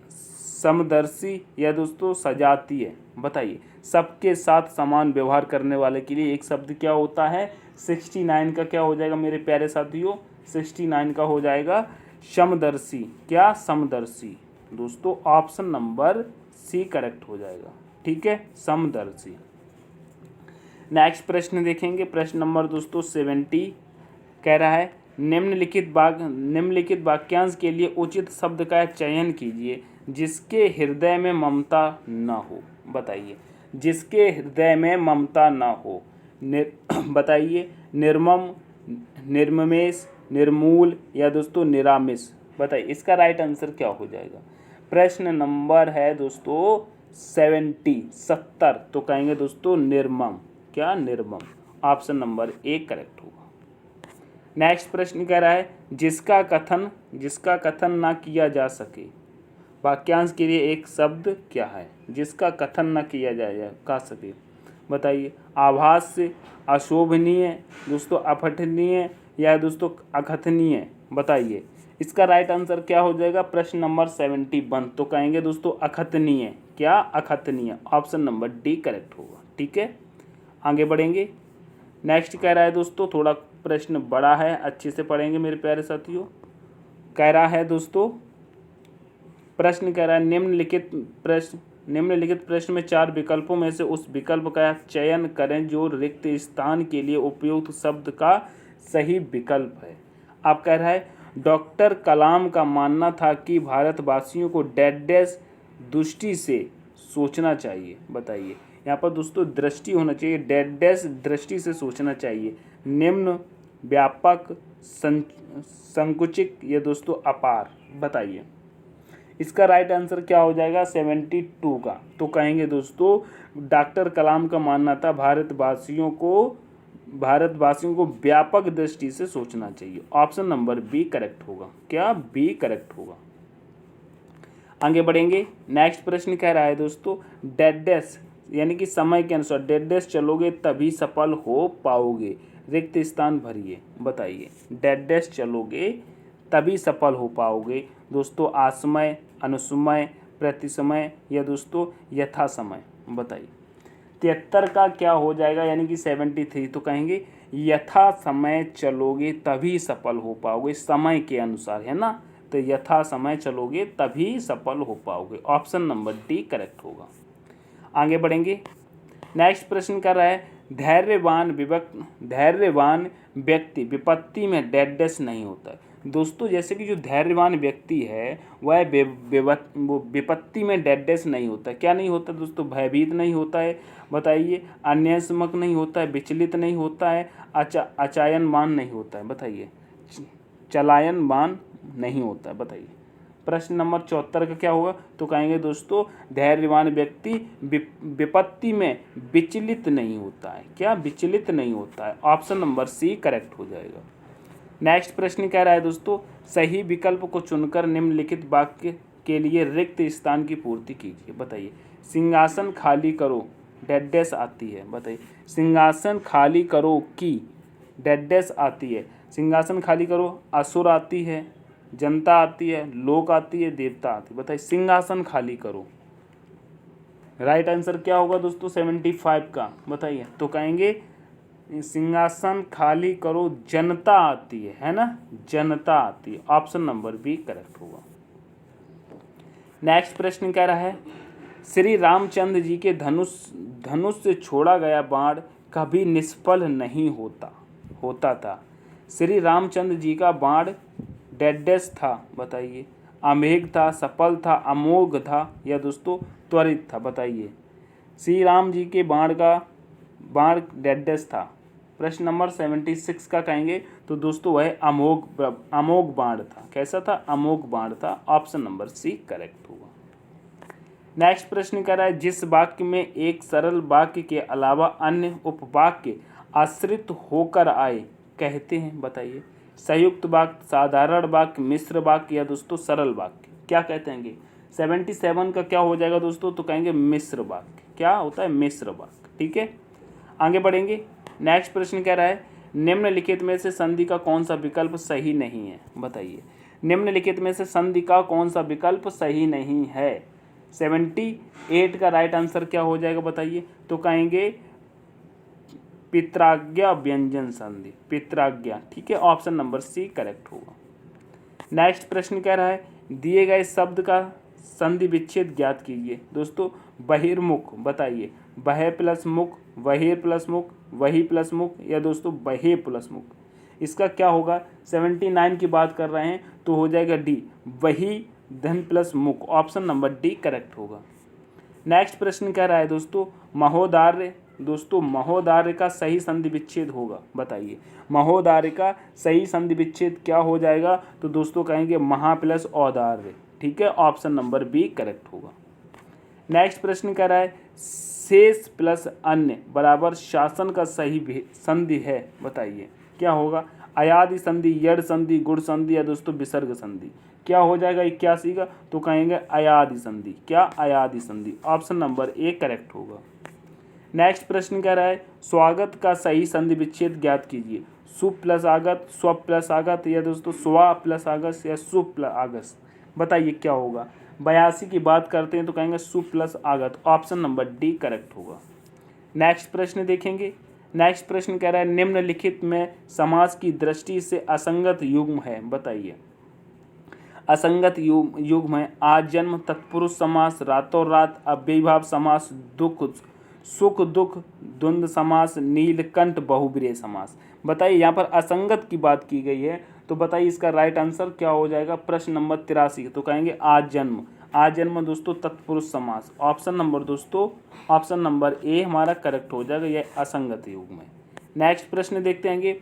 A: समदर्शी या दोस्तों सजातीय, बताइए। सबके साथ समान व्यवहार करने वाले के लिए एक शब्द क्या होता है। 69 का क्या हो जाएगा मेरे प्यारे साथियों, 69 का हो जाएगा समदर्शी। क्या, समदर्शी। दोस्तों ऑप्शन नंबर सी करेक्ट हो जाएगा, ठीक है, समदर्शी। नेक्स्ट प्रश्न देखेंगे, प्रश्न नंबर दोस्तों 70 कह रहा है निम्नलिखित वाक्यांश के लिए उचित शब्द का चयन कीजिए जिसके हृदय में ममता न हो, बताइए। जिसके हृदय में ममता न हो, बताइए। निर्मम, निर्ममेश, निर्मूल या दोस्तों निरामिष, बताइए इसका राइट आंसर क्या हो जाएगा। प्रश्न नंबर है दोस्तों 70, तो कहेंगे दोस्तों निर्मम। क्या, निर्मम। ऑप्शन नंबर ए करेक्ट होगा। नेक्स्ट प्रश्न कह रहा है जिसका कथन ना किया जा सके। वाक्यांश के लिए एक शब्द क्या है, जिसका कथन न किया जा सके, बताइए। आभास, अशोभनीय, दोस्तों अपठनीय या दोस्तों अकथनीय, बताइए इसका राइट आंसर क्या हो जाएगा। प्रश्न नंबर 71, तो कहेंगे दोस्तों अकथनीय। क्या, अकथनीय। ऑप्शन नंबर डी करेक्ट होगा, ठीक है। आगे बढ़ेंगे। नेक्स्ट कह रहा है दोस्तों, थोड़ा प्रश्न बड़ा है, अच्छे से पढ़ेंगे मेरे प्यारे साथियों। कह रहा है दोस्तों, प्रश्न कह रहा है निम्नलिखित प्रश्न में 4 विकल्पों में से उस विकल्प का चयन करें जो रिक्त स्थान के लिए उपयुक्त शब्द का सही विकल्प है। आप कह रहा है डॉक्टर कलाम का मानना था कि भारतवासियों को डैश दृष्टि से सोचना चाहिए, बताइए। यहाँ पर दोस्तों दृष्टि होना चाहिए, डैश दृष्टि से सोचना चाहिए। निम्न, व्यापक, संकुचित या दोस्तों अपार, बताइए इसका राइट आंसर क्या हो जाएगा 72 का। तो कहेंगे दोस्तों डॉक्टर कलाम का मानना था भारतवासियों को व्यापक दृष्टि से सोचना चाहिए। ऑप्शन नंबर बी करेक्ट होगा। क्या, बी करेक्ट होगा। आगे बढ़ेंगे। नेक्स्ट प्रश्न कह रहा है दोस्तों डैश यानी कि समय के अनुसार डैश चलोगे तभी सफल हो पाओगे, रिक्त स्थान भरिए, बताइए। डैश चलोगे तभी सफल हो पाओगे, दोस्तों आसमय, अनुसमय, प्रतिसमय या दोस्तों यथा समय, बताइए। 73 का क्या हो जाएगा यानी कि 73, तो कहेंगे यथा समय चलोगे तभी सफल हो पाओगे, समय के अनुसार, है ना। तो यथा समय चलोगे तभी सफल हो पाओगे। ऑप्शन नंबर डी करेक्ट होगा। आगे बढ़ेंगे। नेक्स्ट प्रश्न कर रहा है धैर्यवान व्यक्ति विपत्ति में डैश नहीं होता है। दोस्तों जैसे कि जो धैर्यवान व्यक्ति है वह विपत्ति में डैश नहीं होता। क्या नहीं होता दोस्तों, भयभीत नहीं होता है, बताइए। अन्यसमक नहीं होता है, विचलित नहीं होता है, अचायनमान नहीं होता है, बताइए। चलायनमान नहीं होता है, बताइए। प्रश्न नंबर 74 का क्या होगा, तो कहेंगे दोस्तों धैर्यवान व्यक्ति विपत्ति में विचलित नहीं होता है। क्या, विचलित नहीं होता है। ऑप्शन नंबर सी करेक्ट हो जाएगा। नेक्स्ट प्रश्न कह रहा है दोस्तों सही विकल्प को चुनकर निम्नलिखित वाक्य के लिए रिक्त स्थान की पूर्ति कीजिए, बताइए। सिंहासन खाली करो डैश आती है, बताइए। सिंहासन खाली करो की डैश आती है। सिंहासन खाली करो असुर आती है, जनता आती है, लोक आती है, देवता आती है, बताइए। सिंहासन खाली करो, राइट आंसर क्या होगा दोस्तों 75 का, बताइए। तो कहेंगे सिंहासन खाली करो जनता आती है ना, जनता आती है। ऑप्शन नंबर बी करेक्ट होगा। नेक्स्ट प्रश्न कह रहा है श्री रामचंद्र जी के धनुष से छोड़ा गया बाण कभी निष्फल नहीं होता था। श्री रामचंद्र जी का बाण डैश था, बताइए। अमेघ था, सफल था, अमोघ था या दोस्तों त्वरित था, बताइए। श्री राम जी के बाण डैश था, प्रश्न नंबर 76 का कहेंगे तो दोस्तों वह अमोघ बाण था। कैसा था? अमोघ बाण था। ऑप्शन नंबर सी करेक्ट होगा। नेक्स्ट प्रश्न कह रहा है जिस वाक्य में एक सरल वाक्य के अलावा अन्य उपवाक्य आश्रित होकर आए कहते हैं, बताइए। संयुक्त वाक्य, साधारण वाक्य, मिश्र वाक्य या दोस्तों सरल वाक्य, क्या कहते हैं? 77 का क्या हो जाएगा दोस्तों? तो कहेंगे मिश्र वाक्य। क्या होता है? मिश्र वाक्य। ठीक है, आगे बढ़ेंगे। नेक्स्ट प्रश्न कह रहा है निम्नलिखित में से संधि का कौन सा विकल्प सही नहीं है, बताइए। निम्नलिखित में से संधि का कौन सा विकल्प सही नहीं है? 78 का राइट आंसर क्या हो जाएगा, बताइए। तो कहेंगे पित्राज्ञा व्यंजन संधि, पित्राज्ञा। ठीक है, ऑप्शन नंबर सी करेक्ट होगा। नेक्स्ट प्रश्न कह रहा है दिए गए शब्द का संधि विच्छेद ज्ञात कीजिए। दोस्तों बहिर्मुख, बताइए। बहे प्लस मुख, वहिर प्लस मुख, वही प्लस मुख या दोस्तों बहे प्लस मुख, इसका क्या होगा? 79 की बात कर रहे हैं तो हो जाएगा डी, वही धन प्लस मुख। ऑप्शन नंबर डी करेक्ट होगा। नेक्स्ट प्रश्न कह रहा है दोस्तों महोदार्य। दोस्तों महोदार्य का सही संधि विच्छेद होगा, बताइए। महोदार्य का सही संधि विच्छेद क्या हो जाएगा? तो दोस्तों कहेंगे महा प्लस औदार्य। ठीक है, ऑप्शन नंबर बी करेक्ट होगा। नेक्स्ट प्रश्न कह रहा है शेष प्लस अन्य बराबर शासन का सही संधि है, बताइए। क्या होगा? अयादि संधि, यड़ संधि, गुण संधि या दोस्तों विसर्ग संधि। क्या हो जाएगा 81 का? तो कहेंगे अयादि संधि। क्या? अयादि संधि। ऑप्शन नंबर ए करेक्ट होगा। नेक्स्ट प्रश्न कह रहा है स्वागत का सही संधि विच्छेद ज्ञात कीजिए। शुभ प्लस आगत, स्व प्लस आगत या दोस्तों स्वा प्लस आगत या शुभ प्लस आगत, बताइए क्या होगा? 82 की बात करते हैं तो कहेंगे शुभ प्लस आगत। ऑप्शन नंबर डी करेक्ट होगा। नेक्स्ट प्रश्न देखेंगे। नेक्स्ट प्रश्न कह रहा है निम्नलिखित में समास की दृष्टि से असंगत युग्म है, बताइए। असंगत युग्म है आजन्म, तत्पुरुष समास, रातों रात, अव्ययीभाव समास, दुख सुख दुख, द्वंद्व समास, नीलकंठ बहुब्रीहि समास। बताइए यहाँ पर असंगत की बात की गई है तो बताइए इसका राइट आंसर क्या हो जाएगा? प्रश्न नंबर 83 तो कहेंगे आजन्म। आजन्म दोस्तों तत्पुरुष समास। ऑप्शन नंबर दोस्तों ऑप्शन नंबर ए हमारा करेक्ट हो जाएगा, यह असंगत युग्म है। नेक्स्ट प्रश्न देखते हैं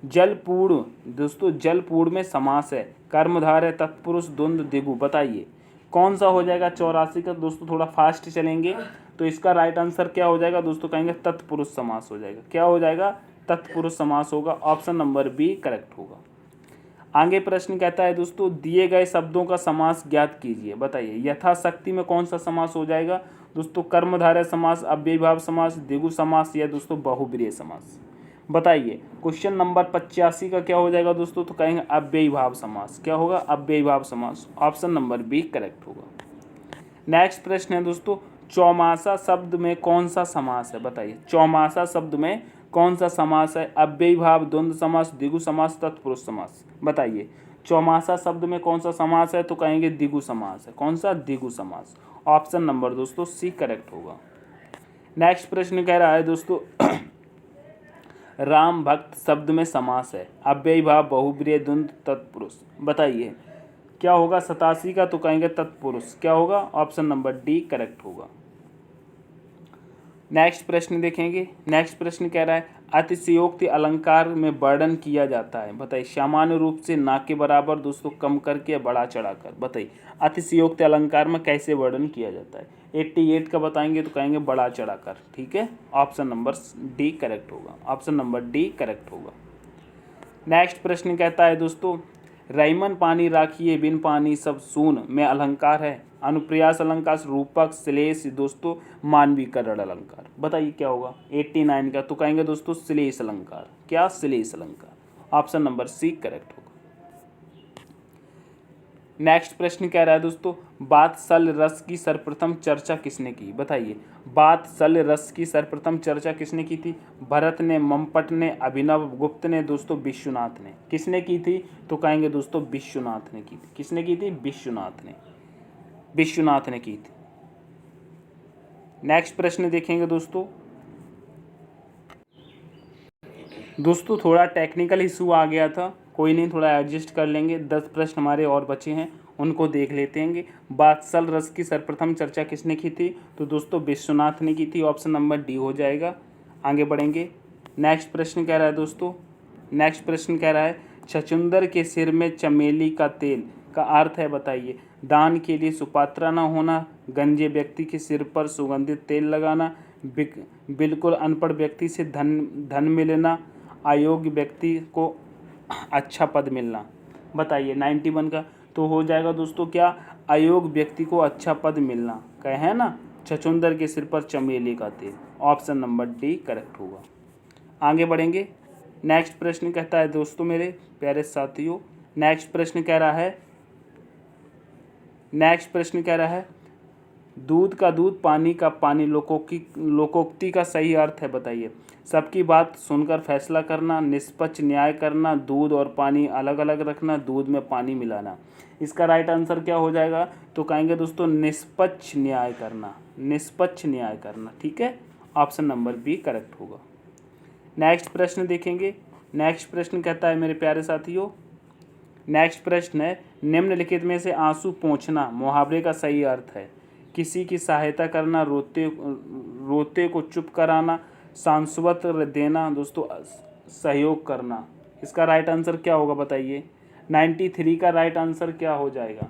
A: जलपूर्ण। दोस्तों जलपूर्ण में समास है, कर्मधारय, तत्पुरुष, द्वंद्व, दिगु, बताइए कौन सा हो जाएगा? 84 का। दोस्तों थोड़ा फास्ट चलेंगे तो इसका राइट आंसर क्या हो जाएगा? दोस्तों कहेंगे तत्पुरुष समास हो जाएगा। क्या हो जाएगा? तत्पुरुष समास होगा। ऑप्शन नंबर बी करेक्ट होगा। आगे प्रश्न कहता है दोस्तों दिए गए शब्दों का समास ज्ञात कीजिए, बताइए। यथाशक्ति में कौन सा समास हो जाएगा? दोस्तों कर्मधारय समास, अव्ययीभाव समास, द्विगु समास या दोस्तों बहुब्रीहि समास, बताइए। क्वेश्चन नंबर 85 का क्या हो जाएगा दोस्तों? तो कहेंगे अव्ययीभाव समास। क्या होगा? अव्ययीभाव समास। ऑप्शन नंबर बी करेक्ट होगा। नेक्स्ट प्रश्न है दोस्तों चौमासा शब्द में कौन सा समास है, बताइए। चौमासा शब्द में कौन सा समास है? अव्ययीभाव, द्वंद्व समास, द्विगु समास, तत्पुरुष समास, बताइए। चौमासा शब्द में कौन सा समास है? तो कहेंगे द्विगु समास है। कौन सा? द्विगु समास। ऑप्शन नंबर दोस्तों सी करेक्ट होगा। नेक्स्ट प्रश्न कह रहा है दोस्तों राम भक्त शब्द में समास है, अव्ययीभाव, बहुब्रीहि, द्वंद्व, तत्पुरुष, बताइए क्या होगा? 87 का। तो कहेंगे तत्पुरुष। क्या होगा? ऑप्शन नंबर डी करेक्ट होगा। नेक्स्ट प्रश्न देखेंगे। नेक्स्ट प्रश्न कह रहा है अतिशयोक्ति अलंकार में वर्णन किया जाता है, बताइए। सामान्य रूप से ना के बराबर, दोस्तों कम करके, बढ़ा चढ़ाकर, बताइए अतिशयोक्ति अलंकार में कैसे वर्णन किया जाता है? 88 का बताएंगे तो कहेंगे बढ़ा चढ़ाकर। ठीक है, ऑप्शन नंबर डी करेक्ट होगा। ऑप्शन नंबर डी करेक्ट होगा। नेक्स्ट प्रश्न कहता है दोस्तों रईमन पानी राखिए बिन पानी सब सून में अलंकार है, अनुप्रयास अलंकार, रूपक, श्लेष, दोस्तों मानवीकरण अलंकार, बताइए क्या होगा? 89 का। तो कहेंगे दोस्तों श्लेष अलंकार। क्या? श्लेष अलंकार। ऑप्शन नंबर सी करेक्ट होगा। नेक्स्ट प्रश्न कह रहा है दोस्तों बात्सल रस की सर्वप्रथम चर्चा किसने की, बताइए। बात्सल रस की सर्वप्रथम चर्चा किसने की थी? भरत ने, मम्मट ने, अभिनव गुप्त ने, दोस्तों विश्वनाथ ने। किसने की थी? तो कहेंगे दोस्तों विश्वनाथ ने की थी। किसने की थी? विश्वनाथ ने। विश्वनाथ ने की थी। नेक्स्ट प्रश्न देखेंगे दोस्तों थोड़ा टेक्निकल इशू आ गया था, कोई नहीं, थोड़ा एडजस्ट कर लेंगे। 10 प्रश्न हमारे और बचे हैं, उनको देख लेते हैं। बात्सल रस की सर्वप्रथम चर्चा किसने की थी? तो दोस्तों विश्वनाथ ने की थी। ऑप्शन नंबर डी हो जाएगा। आगे बढ़ेंगे। नेक्स्ट प्रश्न कह रहा है दोस्तों, नेक्स्ट प्रश्न कह रहा है छछूंदर के सिर में चमेली का तेल का अर्थ है बताइए। दान के लिए सुपात्र न होना, गंजे व्यक्ति के सिर पर सुगंधित तेल लगाना, बिल्कुल अनपढ़ व्यक्ति से धन मिलना, अयोग्य व्यक्ति को अच्छा पद मिलना। बताइए 91 का तो हो जाएगा दोस्तों क्या, अयोग्य व्यक्ति को अच्छा पद मिलना। कहे है ना, छछूंदर के सिर पर चमेली का तेल। ऑप्शन नंबर डी करेक्ट होगा। आगे बढ़ेंगे। नेक्स्ट प्रश्न कहता है दोस्तों मेरे प्यारे साथियों, नेक्स्ट प्रश्न कह रहा है दूध का दूध पानी का पानी लोकोक्ति का सही अर्थ है बताइए। सबकी बात सुनकर फैसला करना, निष्पक्ष न्याय करना, दूध और पानी अलग अलग रखना, दूध में पानी मिलाना। इसका राइट आंसर क्या हो जाएगा, तो कहेंगे दोस्तों निष्पक्ष न्याय करना, निष्पक्ष न्याय करना। ठीक है, ऑप्शन नंबर बी करेक्ट होगा। नेक्स्ट प्रश्न देखेंगे। नेक्स्ट प्रश्न कहता है मेरे प्यारे साथियों, नेक्स्ट प्रश्न है निम्नलिखित में से आंसू पोंछना मुहावरे का सही अर्थ है। किसी की सहायता करना, रोते को चुप कराना, सांत्वना देना, दोस्तों सहयोग करना। इसका राइट आंसर क्या होगा बताइए। 93 का राइट आंसर क्या हो जाएगा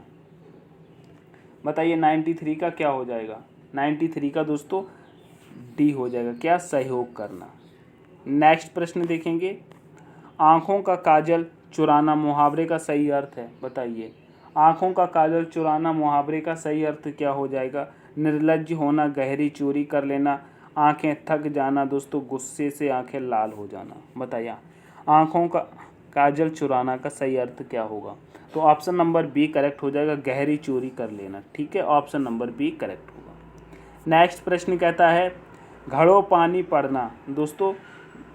A: बताइए। 93 का क्या हो जाएगा, 93 का दोस्तों डी हो जाएगा, क्या, सहयोग करना। नेक्स्ट प्रश्न देखेंगे। आँखों का काजल चुराना मुहावरे का सही अर्थ है बताइए। आँखों का काजल चुराना मुहावरे का सही अर्थ क्या हो जाएगा। निर्लज्ज होना, गहरी चोरी कर लेना, आंखें थक जाना, दोस्तों गुस्से से आंखें लाल हो जाना। बताइए आँखों का काजल चुराना का सही अर्थ क्या होगा, तो ऑप्शन नंबर बी करेक्ट हो जाएगा, गहरी चोरी कर लेना। ठीक है, ऑप्शन नंबर बी करेक्ट होगा। नेक्स्ट प्रश्न कहता है घड़ों पानी पड़ना। दोस्तों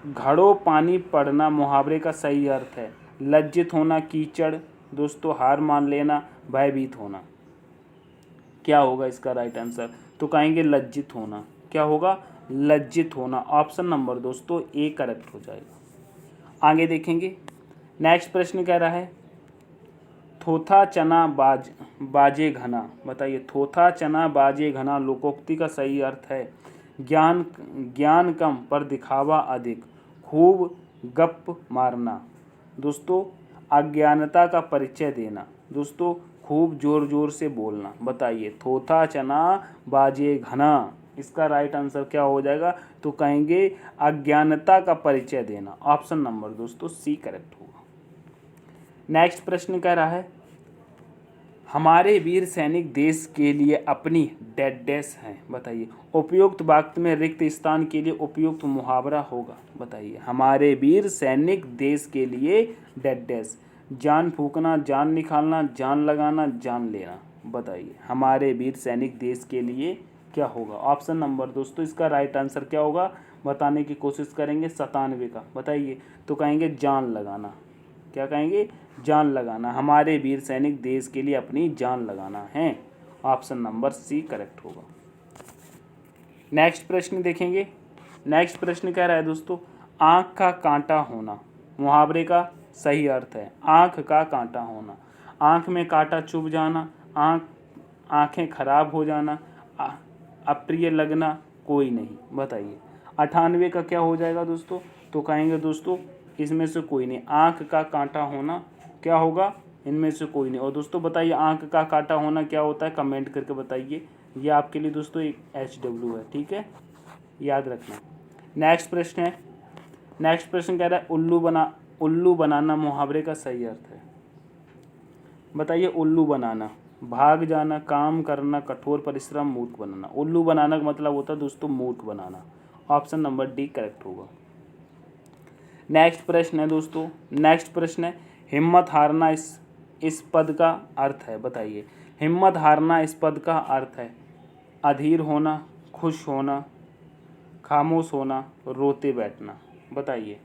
A: घड़ों पानी पड़ना मुहावरे का सही अर्थ है लज्जित होना, कीचड़, दोस्तों हार मान लेना, भयभीत होना। क्या होगा इसका राइट आंसर, तो कहेंगे लज्जित होना। क्या होगा, लज्जित होना। ऑप्शन नंबर दोस्तों ए करेक्ट हो जाएगा। आगे देखेंगे। नेक्स्ट प्रश्न कह रहा है थोथा चना बाजे घना। बताइए थोथा चना बाजे घना लोकोक्ति का सही अर्थ है ज्ञान कम पर दिखावा अधिक, खूब गप मारना, दोस्तों अज्ञानता का परिचय देना, दोस्तों खूब जोर जोर से बोलना। बताइए थोथा चना बाजे घना, इसका राइट आंसर क्या हो जाएगा, तो कहेंगे अज्ञानता का परिचय देना। ऑप्शन नंबर दोस्तों सी करेक्ट होगा। नेक्स्ट प्रश्न कह रहा है हमारे वीर सैनिक देश के लिए अपनी डैश हैं। बताइए उपयुक्त वाक्य में रिक्त स्थान के लिए उपयुक्त मुहावरा होगा। बताइए हमारे वीर सैनिक देश के लिए डैश, जान फूकना, जान निकालना, जान लगाना, जान लेना। बताइए हमारे वीर सैनिक देश के लिए क्या होगा। ऑप्शन नंबर दोस्तों इसका राइट आंसर क्या होगा बताने की कोशिश करेंगे 97 का। बताइए तो कहेंगे जान लगाना। क्या कहेंगे, जान लगाना। हमारे वीर सैनिक देश के लिए अपनी जान लगाना है। ऑप्शन नंबर सी करेक्ट होगा। नेक्स्ट प्रश्न देखेंगे। नेक्स्ट प्रश्न कह रहा है दोस्तों आँख का कांटा होना मुहावरे का सही अर्थ है आँख का कांटा होना। आँख में कांटा चुभ जाना, आँखें खराब हो जाना, अप्रिय लगना, कोई नहीं। बताइए 98 का क्या हो जाएगा दोस्तों, तो कहेंगे दोस्तों इसमें से कोई नहीं। आँख का कांटा होना क्या होगा, इनमें से कोई नहीं। और दोस्तों बताइए आँख का कांटा होना क्या होता है, कमेंट करके बताइए। ये आपके लिए दोस्तों एक HW है, ठीक है, याद रखना। नेक्स्ट प्रश्न है। नेक्स्ट प्रश्न कह रहा है उल्लू बनाना मुहावरे का सही अर्थ है। बताइए उल्लू बनाना, भाग जाना, काम करना, कठोर परिश्रम, मूर्ख बनाना। उल्लू बनाना का मतलब होता है दोस्तों मूर्ख बनाना। ऑप्शन नंबर डी करेक्ट होगा। नेक्स्ट प्रश्न है दोस्तों, नेक्स्ट प्रश्न है हिम्मत हारना इस पद का अर्थ है। बताइए हिम्मत हारना इस पद का अर्थ है अधीर होना, खुश होना, खामोश होना, रोते बैठना। बताइए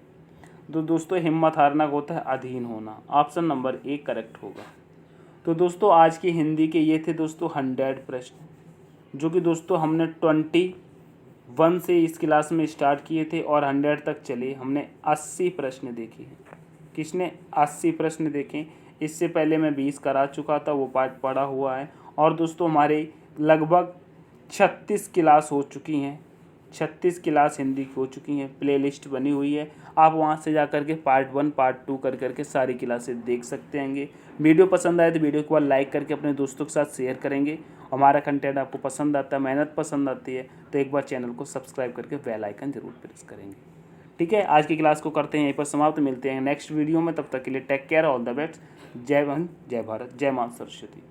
A: तो दोस्तों हिम्मत हारना होता है अधीन होना। ऑप्शन नंबर ए करेक्ट होगा। तो दोस्तों आज की हिंदी के ये थे दोस्तों 100 प्रश्न, जो कि दोस्तों हमने 21 से इस क्लास में स्टार्ट किए थे और 100 तक चले। हमने 80 प्रश्न देखे हैं। किसने 80 प्रश्न देखे। इससे पहले मैं 20 करा चुका था, वो पार्ट पढ़ा हुआ है। और दोस्तों हमारे लगभग 36 क्लास हो चुकी हैं। 36 क्लास हिंदी की हो चुकी हैं, प्लेलिस्ट बनी हुई है। आप वहां से जा करके पार्ट 1 पार्ट 2 कर करके सारी क्लासेस देख सकते हैं। वीडियो पसंद आए तो वीडियो को लाइक करके अपने दोस्तों के साथ शेयर करेंगे। हमारा कंटेंट आपको पसंद आता है, मेहनत पसंद आती है तो एक बार चैनल को सब्सक्राइब करके बेल आइकन जरूर प्रेस करेंगे। ठीक है, आज की क्लास को करते हैं यहीं पर समाप्त। मिलते हैं नेक्स्ट वीडियो में, तब तक के लिए take care, all the best. जय हिंद, जय भारत, जय मां सरस्वती।